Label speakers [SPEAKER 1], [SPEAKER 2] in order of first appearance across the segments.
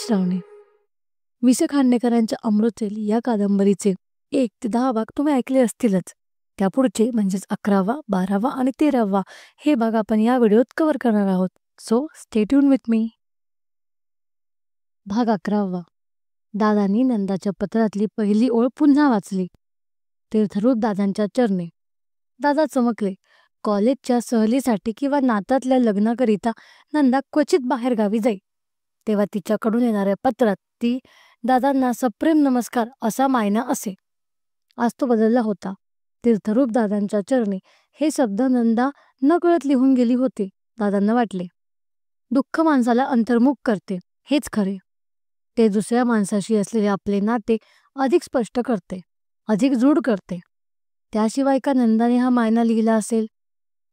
[SPEAKER 1] श्रावणी. वि. स. खांडेकरांच्या अमृतवेल या कादंबरीचे 1 ते 10 भाग तुम्ही ऐकले असतीलच. त्यापुढचे म्हणजेच 11वा, 12वा आणि 13वा हे भाग आपण या व्हिडिओत कव्हर करणार आहोत. So stay tune with me. भाग 11वा. दादांनी नंदाच्या पत्रातली पहिली ओळ पुन्हा वाचली. तीर्थरूप दादांच्या चरणी. दादा चमकले. कॉलेजच्या सहलीसाठी किंवा नातातल्या लग्नाकरिता नंदा क्वचित बाहेर गावी जाई. तेव्हा तिच्याकडून येणाऱ्या पत्रात ती दादांना सप्रेम नमस्कार असा मायना असे. आज तो बदलला होता. तीर्थरूप दादांच्या चरणी हे शब्द नंदा नकळत लिहून गेली होती. दादांना वाटले, दुःख माणसाला अंतर्मुख करते, हेच खरे. ते दुसऱ्या माणसाशी असलेले आपले नाते अधिक स्पष्ट करते, अधिक दृढ करते. त्याशिवाय का नंदाने हा मायना लिहिला असेल?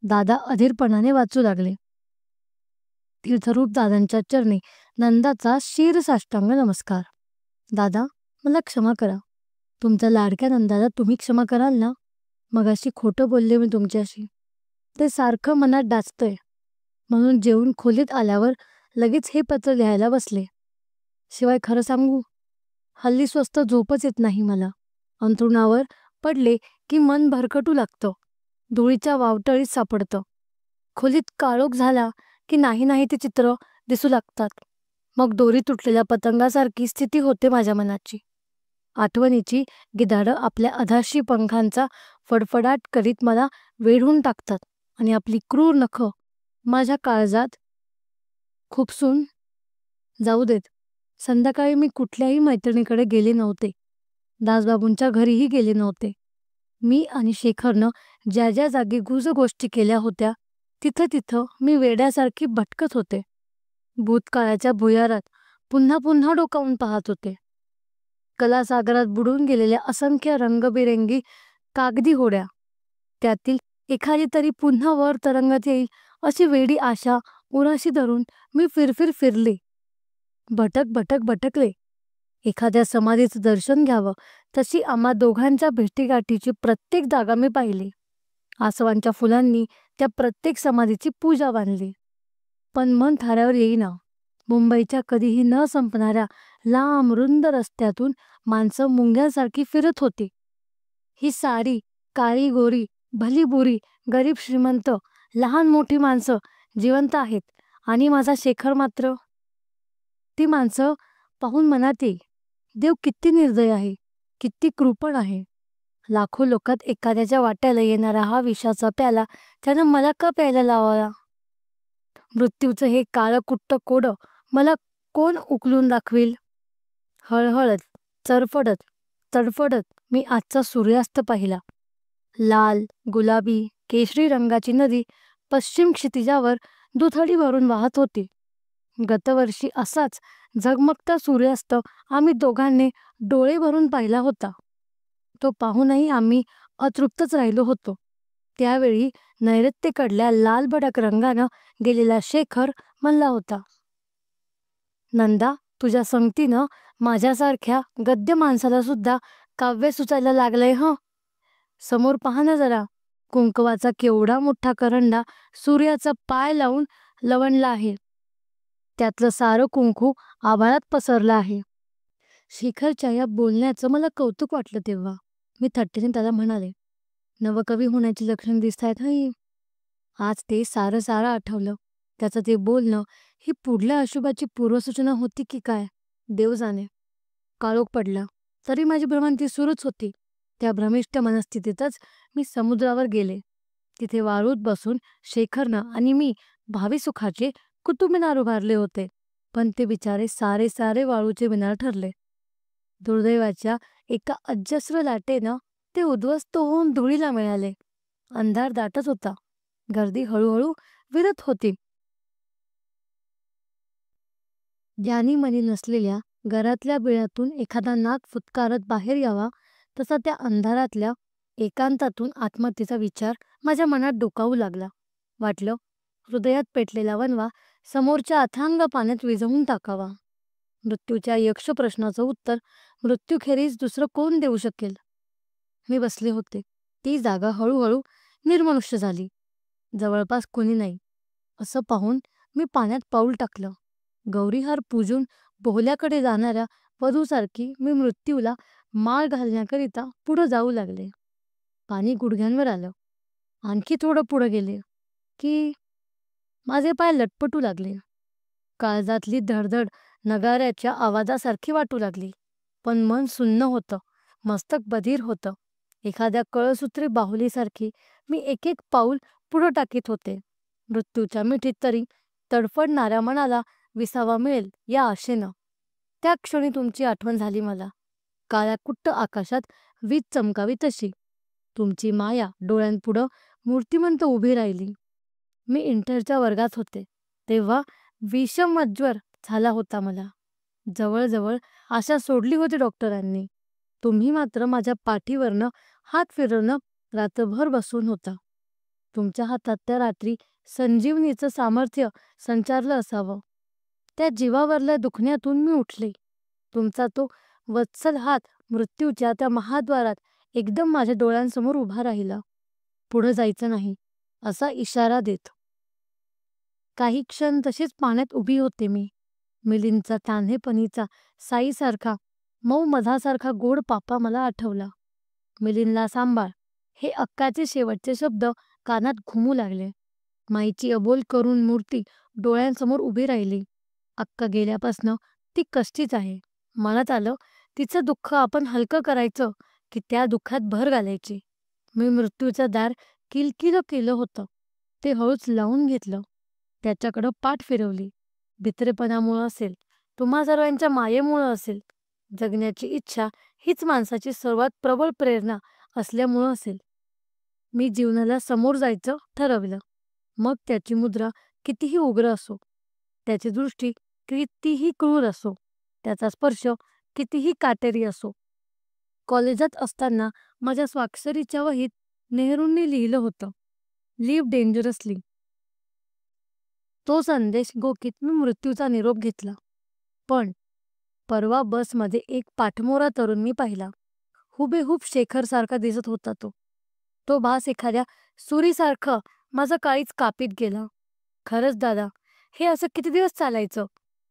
[SPEAKER 1] दादा अधीरपणाने वाचू लागले. तीर्थरूप दादांच्या चरणी नंदाचा शिरसाष्टांग नमस्कार. दादा, मला क्षमा करा. तुमच्या लाडक्या नंदाला तुम्ही क्षमा कराल ना? मगाशी खोटं बोलले मी तुमच्याशी. ते सारखं मनात डाचतंय, म्हणून जेवून खोलीत आल्यावर लगेच हे पत्र लिहायला बसले. शिवाय खरं सांगू, हल्ली स्वस्त झोपच येत नाही मला. अंथरुणावर पडले की मन भरकटू लागतं, धुळीच्या वावटळीत सापडतं. खोलीत काळोख झाला की नाही ते चित्र दिसू लागतात. मग दोरी तुटलेल्या पतंगासारखी स्थिती होते माझ्या मनाची. आठवणीची गिधाडं आपल्या अधाशी पंखांचा फडफडाट करीत मला वेढून टाकतात आणि आपली क्रूर नखं माझ्या काळजात खुपसून जाऊ देत. संध्याकाळी मी कुठल्याही मैत्रिणीकडे गेले नव्हते. दासबाबूंच्या घरीही गेले नव्हते. मी आणि शेखरनं ज्या ज्या जागी गुजगोष्टी केल्या होत्या तिथं मी वेड्यासारखी भटकत होते. भूतकाळाच्या भुयारात पुन्हा पुन्हा डोकावून पाहत होते. कलासागरात बुडून गेलेल्या असंख्य रंगबिरंगी कागदी होड्या, त्यातील एखादी तरी पुन्हा वर तरंगत येईल अशी वेडी आशा उराशी धरून मी फिरले. भटकले. एखाद्या समाधीचं दर्शन घ्यावं तशी आम्हा दोघांच्या भेटीगाठीची प्रत्येक जागा मी पाहिली. आसवांच्या फुलांनी त्या प्रत्येक समाधीची पूजा बांधली. पण मन थाऱ्यावर येईना. मुंबईच्या कधीही न संपणाऱ्या लांब रुंद रस्त्यातून माणसं मुंग्यांसारखी फिरत होती. ही सारी काळी गोरी, भली बुरी, गरीब श्रीमंत, लहान मोठी माणसं जिवंत आहेत आणि माझा शेखर मात्र. ती माणसं पाहून मनात येई, देव किती निर्दय आहे, किती कृपण आहे. लाखो लोकात एखाद्याच्या वाट्याला येणारा हा विषाचा प्याला त्यानं मला का प्यायला लावावा? मृत्यूचं हे काळं कुट्ट कोडं मला कोण उकलून दाखवील? हळहळत, चरफडत, तडफडत मी आजचा सूर्यास्त पाहिला. लाल, गुलाबी, केशरी रंगाची नदी पश्चिम क्षितिजावर दुथडी भरून वाहत होती. गतवर्षी असाच झगमगता सूर्यास्त आम्ही दोघांनी डोळे भरून पाहिला होता. तो पाहूनही आम्ही अतृप्तच राहिलो होतो. त्यावेळी नैऋत्येकडल्या लालभडक रंगानं गेलेला शेखर म्हणला होता, नंदा, तुझ्या संगतीनं माझ्यासारख्या गद्य माणसाला सुद्धा काव्य सुचायला लागलंय हं. समोर पहा ना जरा, कुंकवाचा केवढा मोठा करंडा सूर्याचा पाय लावून लवणला आहे. त्यातलं सारं कुंकू आभाळात पसरलं आहे. शेखरच्या या बोलण्याचं मला कौतुक वाटलं. तेव्हा मी थट्टेने त्याला म्हणाले, नवकवी होण्याची लक्षणं दिसतायत हं. आज ते सारं आठवलं. त्याचं ते बोलणं ही पुढल्या अशुभाची पूर्वसूचना होती की काय, देव जाणे. काळोख पडला तरी माझी भ्रमंती सुरूच होती. त्या भ्रमिष्ट मनस्थितीतच मी समुद्रावर गेले. तिथे वाळूत बसून शेखरनं आणि मी भावी सुखाचे कुतुबमिनार उभारले होते. पण ते बिचारे सारे वाळूचे मिनार ठरले. दुर्दैवाच्या एका अजस्र लाटेनं ते उद्ध्वस्त होऊन धुळीला मिळाले. अंधार दाटत होता. गर्दी हळूहळू विरत होती. ज्यानी मनी नसलेल्या घरातल्या बिळातून एखादा नाग फुत्कारत बाहेर यावा तसा त्या अंधारातल्या एकांतातून आत्महत्येचा विचार माझ्या मनात डोकावू लागला. वाटलं, हृदयात पेटलेला वणवा समोरच्या अथांग पाण्यात विझवून टाकावा. मृत्यूच्या यक्ष प्रश्नाचं उत्तर मृत्यूखेरीज दुसरं कोण देऊ शकेल? मी बसले होते. ती जागा हळूहळू निर्मनुष्य झाली. जवळपास कुणी नाही असं पाहून मी पाण्यात पाऊल टाकलं. गौरीहार पूजून बोहल्याकडे जाणाऱ्या वधूसारखी मी मृत्यूला माळ घालण्याकरिता पुढं जाऊ लागले. पाणी गुडघ्यांवर आलं. आणखी थोडं पुढं गेले की माझे पाय लटपटू लागले. काळजातली धडधड नगाऱ्याच्या आवाजासारखी वाटू लागली. पण मन सुन्न होतं, मस्तक बधीर होतं. एखाद्या कळसूत्री बाहुलीसारखी मी एक एक पाऊल पुढं टाकीत होते. मृत्यूच्या मिठीत तरी तडफडणाऱ्या मनाला विसावा मिळेल या आशेनं. त्या क्षणी तुमची आठवण झाली मला. काळ्या कुट्ट आकाशात वीज चमकावी तशी तुमची माया डोळ्यांपुढं मूर्तिमंत उभी राहिली. मी इंटरच्या वर्गात होते तेव्हा विषमज्वर झाला होता मला. जवळजवळ आशा सोडली होती डॉक्टरांनी. तुम्ही मात्र माझ्या पाठीवरनं हात फिरवणं रात्रभर बसून होता. तुमच्या हातात त्या रात्री संजीवनीचं सामर्थ्य संचारलं असावं. त्या जीवावरल्या दुखण्यातून मी उठले. तुमचा तो वत्सल हात मृत्यूच्या त्या महाद्वारात एकदम माझ्या डोळ्यांसमोर उभा राहिला. पुढं जायचं नाही असा इशारा देत. काही क्षण तशीच पाण्यात उभी होते मी. मिलिंदचा तान्हेपणीचा साईसारखा मऊ मधासारखा गोड पापा मला आठवला. मिलिंदला सांभाळ हे अक्काचे शेवटचे शब्द कानात घुमू लागले. माईची अबोल करून मूर्ती डोळ्यांसमोर उभी राहिली. अक्का गेल्यापासनं ती कष्टीच आहे. मनात आलं तिचं दुःख आपण हलकं करायचं की त्या दुःखात भर घालायची. मी मृत्यूचं दार किलकिलं केलं होतं ते हळूच लावून घेतलं. त्याच्याकडं पाठ फिरवली. भित्रेपणामुळं असेल, तुम्हा सर्वांच्या मायेमुळं असेल, जगण्याची इच्छा हीच माणसाची सर्वात प्रबळ प्रेरणा असल्यामुळं असेल. मी जीवनाला समोर जायचं ठरवलं. मग त्याची मुद्रा कितीही उग्र असो, त्याची दृष्टी कितीही क्रूर असो, त्याचा स्पर्श कितीही काटेरी असो. कॉलेजात असताना माझ्या स्वाक्षरीच्या वहीत नेहरूंनी लिहिलं होतं, लिव्ह डेंजरसली. तो संदेश गोकीत मी मृत्यूचा निरोप घेतला. पण परवा बसमध्ये एक पाठमोरा तरुण मी पाहिला. हुबेहूब शेखरसारखा दिसत होता तो. तो भास एखाद्या सुरीसारखं माझं काळीच कापीत गेलं. खरंच दादा, हे असं किती दिवस चालायचं?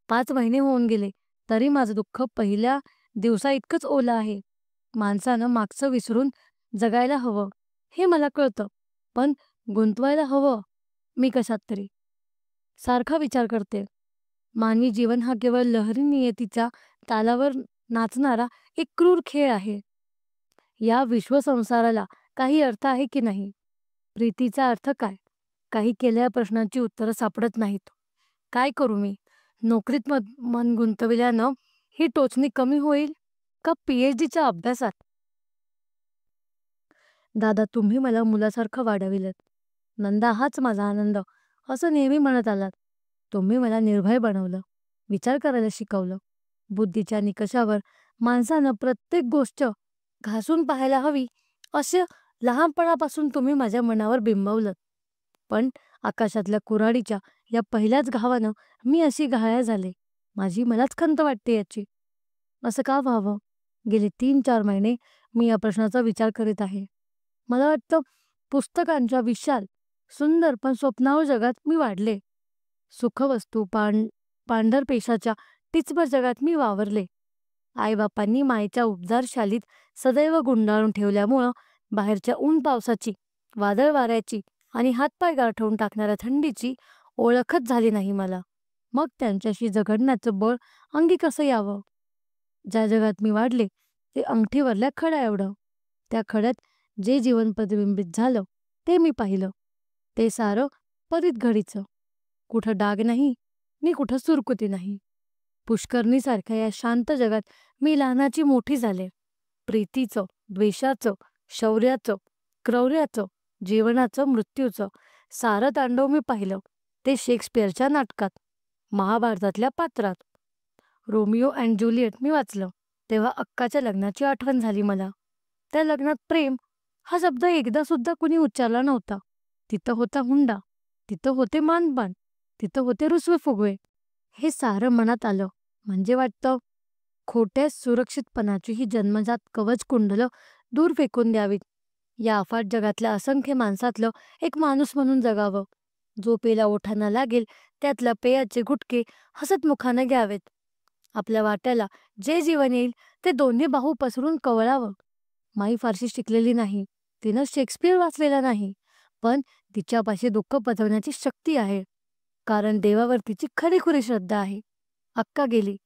[SPEAKER 1] 5 महिने होऊन गेले तरी माझं दुःख पहिल्या दिवसा इतकंच ओलं आहे. माणसानं मागचं विसरून जगायला हवं हे मला कळतं, पण गुंतवायला हवं मी कशात तरी. सारखा विचार करते, मानवी जीवन हा केवळ लहरी नियतीच्या तालावर नाचणारा एक क्रूर खेळ आहे. या विश्वसंसाराला काही अर्थ आहे की नाही? प्रीतीचा अर्थ काय? काही केलेल्या प्रश्नांची उत्तरं सापडत नाहीत. काय करू मी? नोकरीत मन गुंतविल्यानं ही टोचणी कमी होईल का PhDच्या अभ्यासात? दादा, तुम्ही मला मुलासारखं वाढविलं. नंदा हाच माझा आनंद असं नेहमी म्हणत आलात. तुम्ही मला निर्भय बनवलं, विचार करायला शिकवलं. बुद्धीच्या निकषावर माणसानं प्रत्येक गोष्ट घासून पाहायला हवी असं लहानपणापासून तुम्ही माझ्या मनावर बिंबवलं. पण आकाशातल्या कुऱ्हाडीच्या या पहिल्याच घावानं मी अशी घायाळ झाले. माझी मलाच खंत वाटते याची. असं का व्हावं? गेले 3-4 महिने मी या प्रश्नाचा विचार करीत आहे. मला वाटतं पुस्तकांच्या विशाल सुंदर पण स्वप्नाळ जगात मी वाढले. सुखवस्तू पांढरपेशाच्या टिचभर जगात मी वावरले. आईबापांनी मायेच्या उबदार शालीत सदैव गुंडाळून ठेवल्यामुळं बाहेरच्या ऊन पावसाची, वादळ वाऱ्याची आणि हातपाय गारठवून टाकणाऱ्या थंडीची ओळखच झाली नाही मला. मग त्यांच्याशी झगडण्याचं बळ अंगी कसं यावं? ज्या जगात मी वाढले ते अंगठीवरल्या खड्या एवढं. त्या खड्यात जे जीवन प्रतिबिंबित झालं ते मी पाहिलं. ते सारं परीत घडीचं. कुठं डाग नाही नि कुठं सुरकुती नाही. पुष्करणीसारख्या या शांत जगात मी लहानाची मोठी झाले. प्रीतीचं, द्वेषाचं, शौर्याचं, क्रौर्याचं, जीवनाचं, मृत्यूचं सारं तांडव मी पाहिलं. ते शेक्सपिअरच्या नाटकात, महाभारतातल्या पात्रात. रोमिओ अँड ज्युलियट मी वाचलं तेव्हा अक्काच्या लग्नाची आठवण झाली मला. त्या लग्नात प्रेम हा शब्द एकदा सुद्धा कुणी उच्चारला नव्हता. तिथं होता हुंडा, तिथं होते मानपान, तिथं होते रुसवे फुगवे. हे सारं मनात आलं म्हणजे वाटतं खोट्या सुरक्षितपणाची ही जन्मजात कवच कुंडलं दूर फेकून द्यावीत. या अफाट जगातल्या असंख्य माणसातलं एक माणूस म्हणून जगावं. जो पेला ओठांना लागेल त्यातल्या पेयाचे गुटके हसत मुखानं घ्यावेत. आपल्या वाट्याला जे जीवन येईल ते दोन्ही बाहू पसरून कवळावं. माई फारशी शिकलेली नाही, तिनं शेक्सपियर वाचलेला नाही, पण तिच्यापाशी दुःख पचवण्याची शक्ती आहे. कारण देवावर तिची खरीखुरी श्रद्धा आहे. अक्का गेली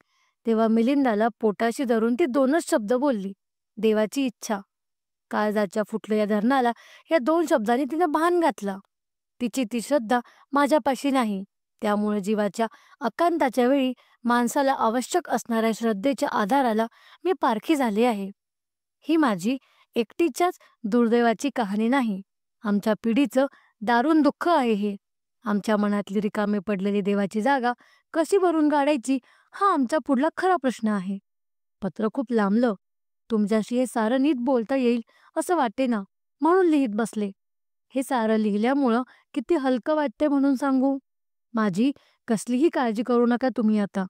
[SPEAKER 1] तेव्हा मिलिंदाला पोटाशी धरून ती दोनच शब्द बोलली, देवाची इच्छा. काळजाच्या फुटलेल्या धरणाला या दोन शब्दांनी तिनं भान घातलं. तिची ती श्रद्धा माझ्यापाशी नाही, त्यामुळे जीवाच्या अकांताच्या वेळी माणसाला आवश्यक असणाऱ्या श्रद्धेच्या आधाराला मी पारखी झाले आहे. ही माझी एकटीच्याच दुर्दैवाची कहाणी नाही, आमच्या पिढीचं दारुण दुःख आहे हे. आमच्या मनातली रिकामे पडलेली देवाची जागा कशी भरून काढायची हा आमचा पुढला खरा प्रश्न आहे. पत्र खूप लांबलं. तुमच्याशी हे सारं नीट बोलता येईल असं वाटेना, म्हणून लिहित बसले. हे सारं लिहिल्यामुळं किती हलकं वाटते म्हणून सांगू. माझी कसलीही काळजी करू नका तुम्ही आता.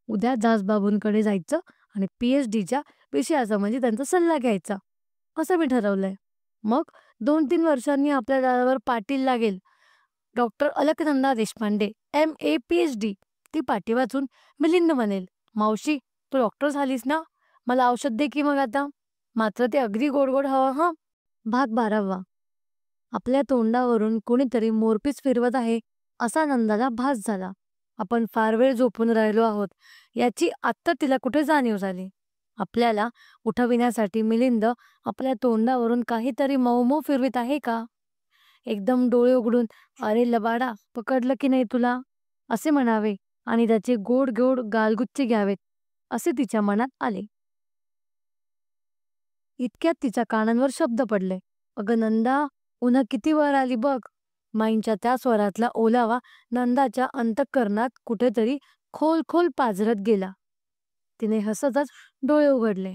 [SPEAKER 1] उद्या दासबाबूंकडे जायचं आणि PhDच्या विषयाचा म्हणजे त्यांचा सल्ला घ्यायचा असं मी ठरवलंय. मग 2-3 वर्षांनी आपल्या दारावर पाटील लागेल. Doctor Alaknanda Deshpande MA PhD. ती पाटी वाचून मिलिंद म्हणेल, मावशी तू डॉक्टर झालीस ना, मला औषध दे की मग आता. मात्र ते अगदी गोड गोड हवं हं. भाग 12. आपल्या तोंडावरून कोणीतरी मोरपीस फिरवत आहे असा नंदाला भास झाला. आपण फार वेळ झोपून राहिलो आहोत याची आत्ता तिला कुठे जाणीव झाली. आपल्याला उठविण्यासाठी मिलिंद आपल्या तोंडावरून काहीतरी मऊ फिरवित आहे का? एकदम डोळे उघडून, अरे लबाडा पकडलं की नाही तुला, असे म्हणावे आणि त्याचे गोड गोड गालगुच्चे घ्यावेत असे तिच्या मनात आले. इतक्यात तिच्या कानांवर शब्द पडले, अगं नंदा, उन्हा किती वर आली बघ. माईंच्या त्या स्वरातला ओलावा नंदाच्या अंतःकरणात कुठेतरी खोल खोल पाझरत गेला. तिने हसतच डोळे उघडले.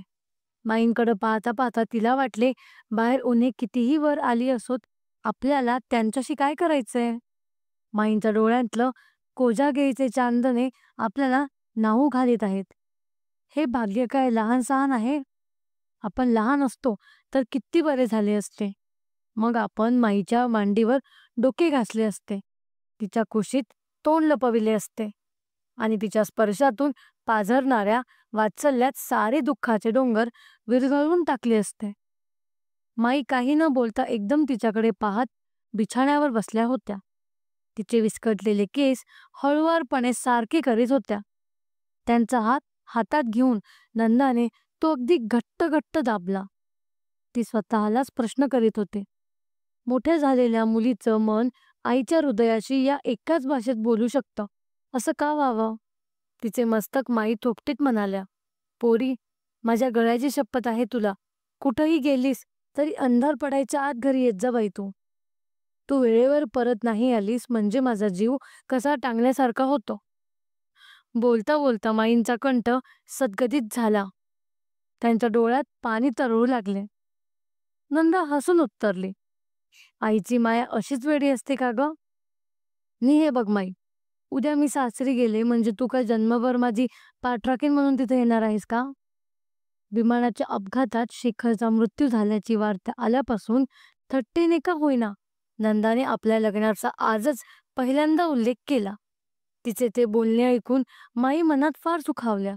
[SPEAKER 1] माईंकडे पाहता पाहता तिला वाटले, बाहेर उन्हे कितीही वर आली असोत, आपल्याला त्यांच्याशी काय करायचंय. माईंच्या डोळ्यातलं कोजागिरीचे चांदणे आपल्याला नाहू घालीत आहेत. हे भाग्य काय लहान सहान आहे. आपण लहान असतो तर किती बरे झाले असते. मग आपण माईच्या मांडीवर डोके घासले असते, तिच्या कुशीत तोंड लपविले असते आणि तिच्या स्पर्शातून पाझरणाऱ्या वात्सल्यात सारे दुःखाचे डोंगर विरघळवून टाकले असते. माई काही न बोलता एकदम तिच्याकडे पाहत बिछाण्यावर बसल्या होत्या. तिचे विस्कटलेले केस हळुवारपणे सारखे करीत होत्या. त्यांचा हात हातात घेऊन नंदाने तो अगदी घट्ट घट्ट दाबला. ती स्वतःलाच प्रश्न करीत होते, मोठ्या झालेल्या मुलीचं मन आईच्या हृदयाशी या एकाच भाषेत बोलू शकतं, असं का व्हावं. तिचे मस्तक माई थोपटीत म्हणाल्या, पोरी, माझ्या गळ्याची शपथ आहे तुला, कुठंही गेलीस तरी अंधार पडायच्या आत घरी येत जा बाई. तू वेळेवर परत नाही आलीस म्हणजे माझा जीव कसा टांगल्यासारखा होतो. बोलता बोलता माईंचा कंठ सद्गदित झाला. त्यांच्या डोळ्यात पाणी तरळू लागले. नंदा हसून उत्तरली, आईची माया अशीच वेडी असते का ग. नि हे बघ माई, उद्या मी सासरी गेले म्हणजे तू काय जन्मभर माझी पाठराखीण म्हणून तिथे येणार आहेस का. विमानाच्या अपघातात शेखरचा मृत्यू झाल्याची वार्ता आल्यापासून थट्टेने का होईना नंदाने आपल्या लग्नाचा आजच पहिल्यांदा उल्लेख केला. तिचे ते बोलणे ऐकून माई मनात फार सुखावल्या.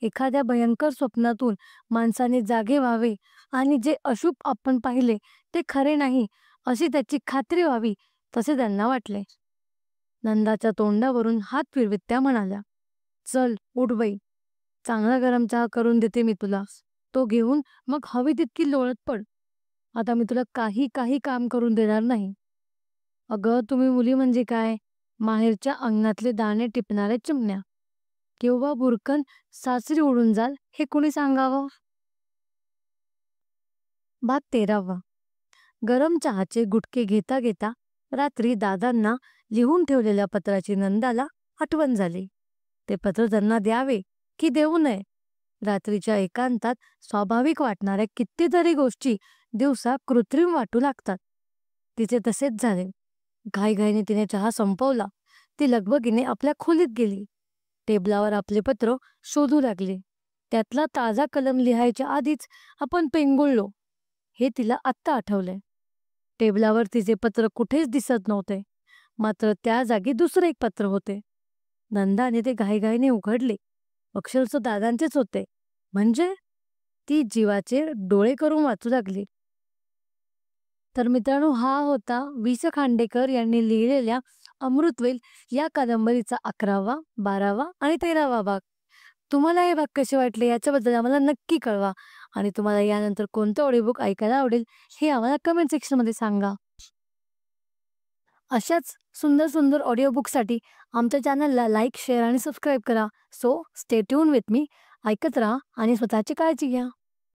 [SPEAKER 1] एखाद्या भयंकर स्वप्नातून माणसाने जागे व्हावे आणि जे अशुभ आपण पाहिले ते खरे नाही अशी त्याची खात्री व्हावी, तसे त्यांना वाटले. नंदाच्या तोंडावरून हात फिरवीत त्या म्हणाल्या, चल उठ बाई, चांगला गरम चहा करून देते मी तुला. तो घेऊन मग हवी तितकी लोळत पड. आता मी तुला काही काम करून देणार नाही. अगं तुम्ही मुली म्हणजे काय, माहेरच्या अंगणातले दाणे टिपणाऱ्या चिमण्या. केव्हा बुरकन सासरी उडून जाल हे कुणी सांगावं. भाग 13. गरम चहाचे गुटके घेता घेता रात्री दादांना लिहून ठेवलेल्या पत्राची नंदाला आठवण झाली. ते पत्र त्यांना द्यावे की देऊ नये. रात्रीच्या एकांतात स्वाभाविक वाटणाऱ्या कितीतरी गोष्टी दिवसा कृत्रिम वाटू लागतात. तिचे तसेच झाले. घाईघाईने तिने चहा संपवला. ती लगबगीने आपल्या खोलीत गेली. टेबलावर आपले पत्र शोधू लागले. त्यातला ताजा कलम लिहायच्या आधीच आपण पेंगुळलो हे तिला आत्ता आठवले. टेबलावर तिचे पत्र कुठेच दिसत नव्हते, मात्र त्या जागी दुसरे एक पत्र होते. नंदाने ते घाईघाईने उघडले. अक्षरशः दादांचेच होते. म्हणजे ती जीवाचे डोळे करून वाचू लागली. तर मित्रांनो, हा होता वि. स. खांडेकर यांनी लिहिलेल्या अमृतवेल या कादंबरीचा 11वा, 12वा आणि 13वा भाग. तुम्हाला हे भाग कसे वाटले याच्याबद्दल आम्हाला नक्की कळवा आणि तुम्हाला यानंतर कोणतं ऑडिओबुक ऐकायला आवडेल हे आम्हाला कमेंट सेक्शनमध्ये सांगा. अशाच सुंदर सुंदर ऑडिओबुकसाठी आमच्या चॅनलला लाईक, शेअर आणि सबस्क्राईब करा. So stay tune with me. ऐकत राहा आणि स्वतःची काळजी घ्या.